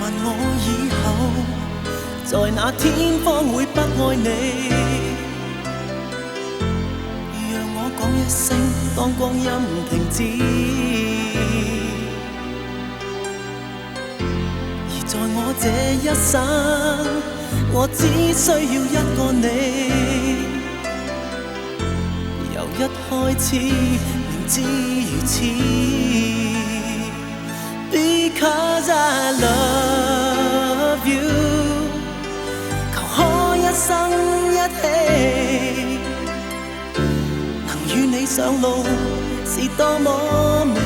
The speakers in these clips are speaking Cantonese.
問我以後在那天方會不愛你，讓我講一聲，當光陰停止。而在我這一生，我只需要一個你。由一開始明知如此 ，Because I love you， 求可一生一起，能與你上路是多麼美。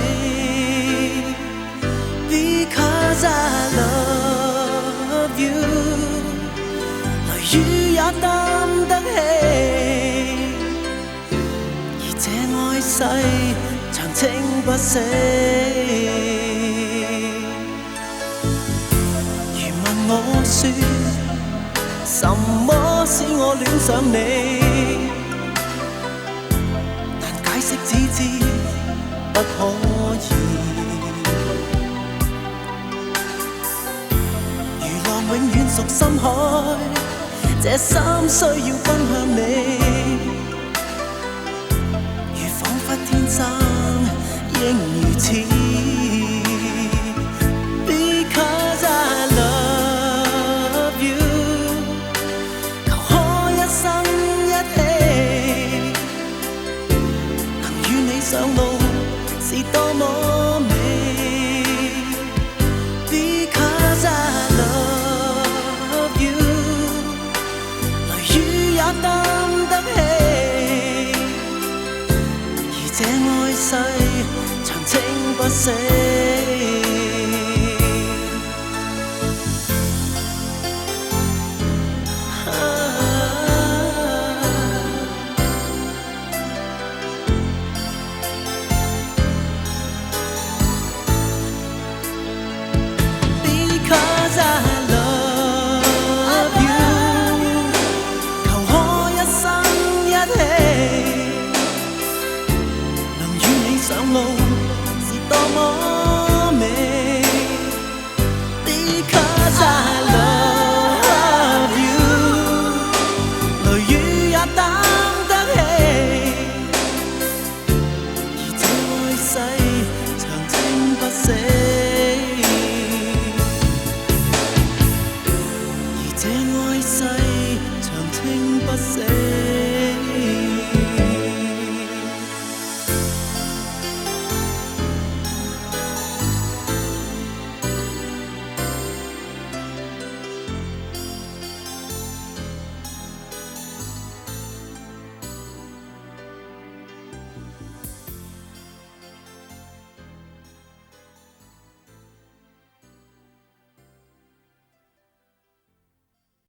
Because I love you， 雷雨也擔得起。這愛世長青不息。如問我說，什麼使我戀上你？難解釋，只知不可以。如浪永遠屬深海，這心需要分享你。天生應如此 ，Because I love you， 求可一生一起，能與你上路是多麼美。Because I love you， 雷雨也擔得起。這愛世長青不息。Because I love you， 求可一生一起。上路